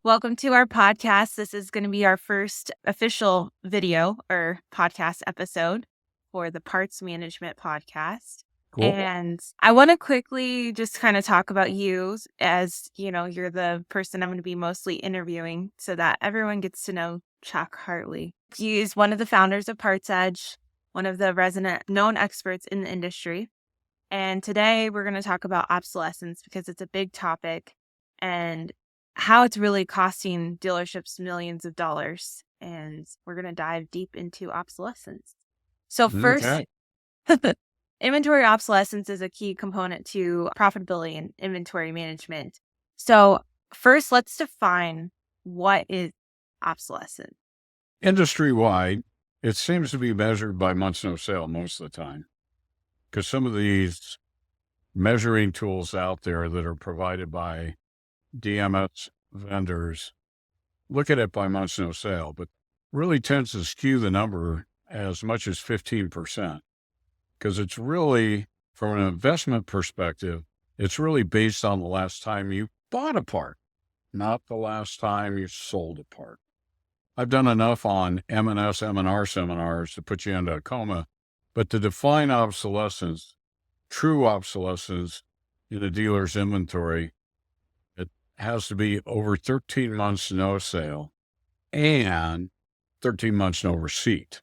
Welcome to our podcast. This is going to be our first official video or podcast episode for the Parts Management Podcast. Cool. And I want to quickly just kind of talk about you as, you're the person I'm going to be mostly interviewing so that everyone gets to know Chuck Hartle. He's one of the founders of PartsEdge, one of the resident known experts in the industry. And today we're going to talk about obsolescence because it's a big topic and how it's really costing dealerships millions of dollars. And we're going to dive deep into obsolescence. So first, inventory obsolescence is a key component to profitability and inventory management. So first, let's define what is obsolescence. Industry-wide, it seems to be measured by months no sale most of the time, because some of these measuring tools out there that are provided by DMS vendors look at it by months no sale, but really tends to skew the number as much as 15%, because it's really, from an investment perspective, it's really based on the last time you bought a part, not the last time you sold a part. I've done enough on M&S, M&R seminars to put you into a coma, but to define obsolescence, true obsolescence in a dealer's inventory, it has to be over 13 months no sale and 13 months no receipt.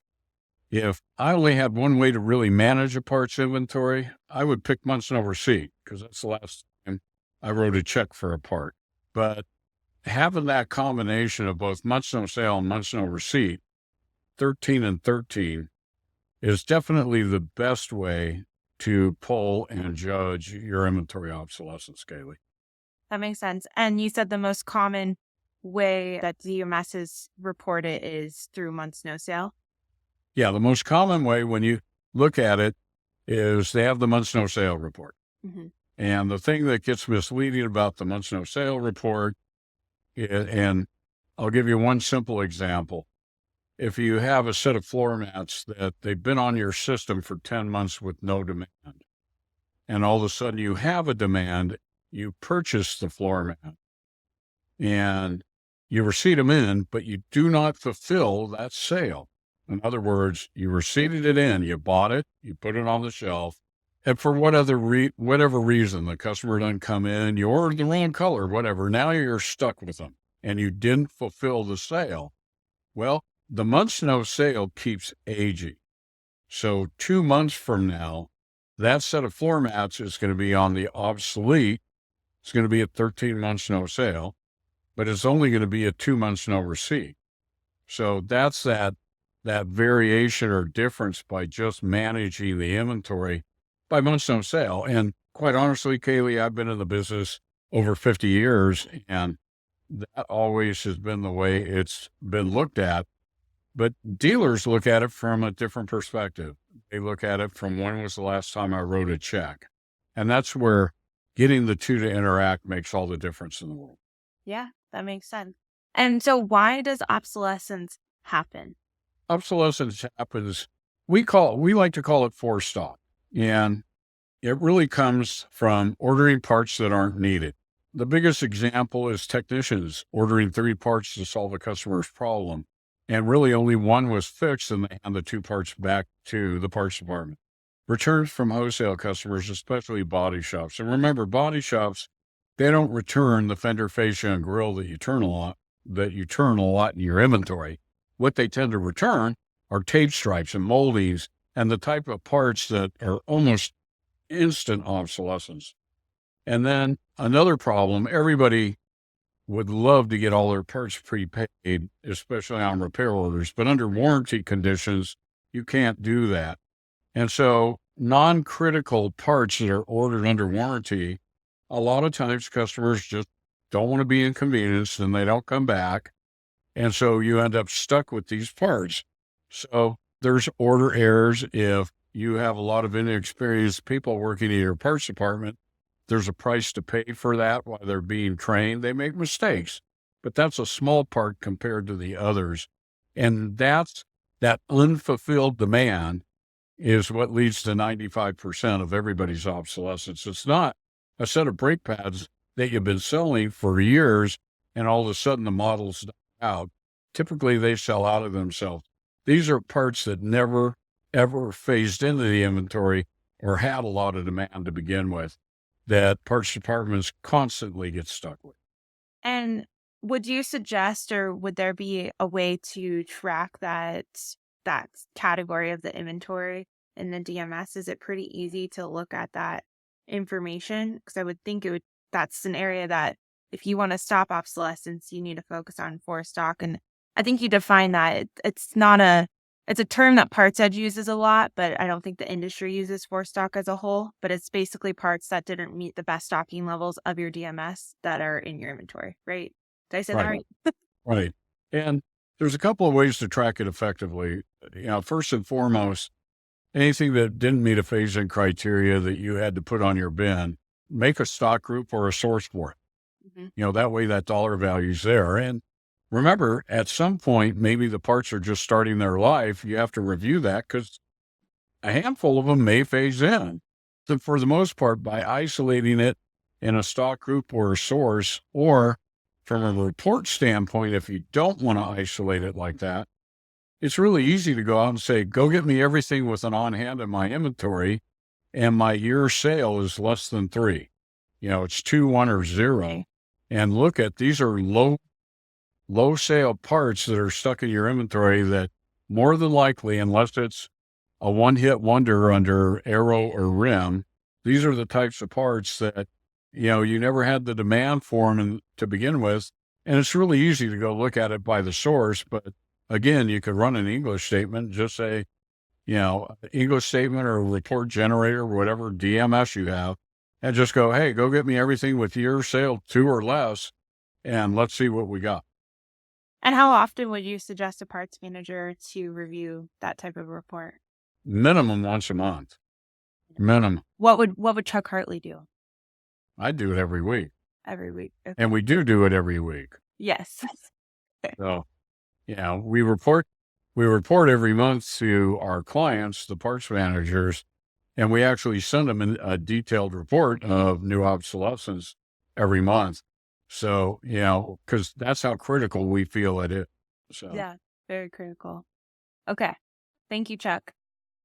If I only had one way to really manage a parts inventory, I would pick months no receipt because that's the last time I wrote a check for a part. But having that combination of both months no sale and months no receipt, 13 and 13, is definitely the best way to pull and judge your inventory obsolescence, Kaylee. That makes sense. And you said the most common way that DMSs report it is through months no sale? Yeah, the most common way when you look at it is they have the months no sale report. Mm-hmm. And the thing that gets misleading about the months no sale report, and I'll give you one simple example. If you have a set of floor mats that they've been on your system for 10 months with no demand, and all of a sudden you have a demand, you purchase the floor mat, and you receipt them in, but you do not fulfill that sale. In other words, you receipted it in, you bought it, you put it on the shelf, and for whatever reason, the customer doesn't come in, you ordered the wrong color, whatever, now you're stuck with them, and you didn't fulfill the sale. Well, the months no sale keeps aging. So 2 months from now, that set of floor mats is going to be on the obsolete. It's going to be at 13 months no sale, but it's only going to be at 2 months no receipt. So that's that variation or difference by just managing the inventory by months no sale. And quite honestly, Kaylee, I've been in the business over 50 years, and that always has been the way it's been looked at. But dealers look at it from a different perspective. They look at it from when was the last time I wrote a check. And that's where getting the two to interact makes all the difference in the world. Yeah, that makes sense. And so why does obsolescence happen? Obsolescence happens, we like to call it forced stock. And it really comes from ordering parts that aren't needed. The biggest example is technicians ordering 3 parts to solve a customer's problem, and really only one was fixed, and they hand the 2 parts back to the parts department. Returns from wholesale customers, especially body shops. And remember, body shops, they don't return the fender, fascia, and grill that you turn a lot in your inventory. What they tend to return are tape stripes and moldings and the type of parts that are almost instant obsolescence. And then another problem, everybody would love to get all their parts prepaid, especially on repair orders, but under warranty conditions, you can't do that. And so non-critical parts that are ordered under warranty, a lot of times customers just don't want to be inconvenienced and they don't come back. And so you end up stuck with these parts. So there's order errors. If you have a lot of inexperienced people working in your parts department, there's a price to pay for that while they're being trained. They make mistakes, but that's a small part compared to the others. And that unfulfilled demand is what leads to 95% of everybody's obsolescence. It's not a set of brake pads that you've been selling for years and all of a sudden the model's out. Typically, they sell out of themselves. These are parts that never, ever phased into the inventory or had a lot of demand to begin with, that parts departments constantly get stuck with. And would you suggest, or would there be a way to track that category of the inventory in the DMS? Is it pretty easy to look at that information? Because I would think that's an area that if you want to stop obsolescence, you need to focus on for stock. And I think you define that. It's not it's a term that PartsEdge uses a lot, but I don't think the industry uses for stock as a whole. But it's basically parts that didn't meet the best stocking levels of your DMS that are in your inventory, right? Did I say that Right. right? Right. And there's a couple of ways to track it effectively. First and foremost, anything that didn't meet a phase-in criteria that you had to put on your bin, make a stock group or a source for it. Mhm. That way that dollar value's there. And remember, at some point, maybe the parts are just starting their life. You have to review that because a handful of them may phase in. So for the most part, by isolating it in a stock group or a source, or from a report standpoint, if you don't want to isolate it like that, it's really easy to go out and say, go get me everything with an on hand in my inventory, and my year sale is less than 3. It's 2, 1, or 0. And look at, these are low sale parts that are stuck in your inventory that more than likely, unless it's a one-hit wonder under aero or rim, these are the types of parts that, you never had the demand for them to begin with. And it's really easy to go look at it by the source. But again, you could run an English statement, just say, English statement or a report generator, whatever DMS you have, and just go, hey, go get me everything with year sale 2 or less, and let's see what we got. And how often would you suggest a parts manager to review that type of report? Minimum once a month. Minimum. What would Chuck Hartley do I do it every week. every week? And Okay. we do it every week. Yes. So, we report every month to our clients, the parts managers, and we actually send them a detailed report of new obsolescence every month. So, because that's how critical we feel it is. So, Yeah, very critical. Okay. Thank you, Chuck.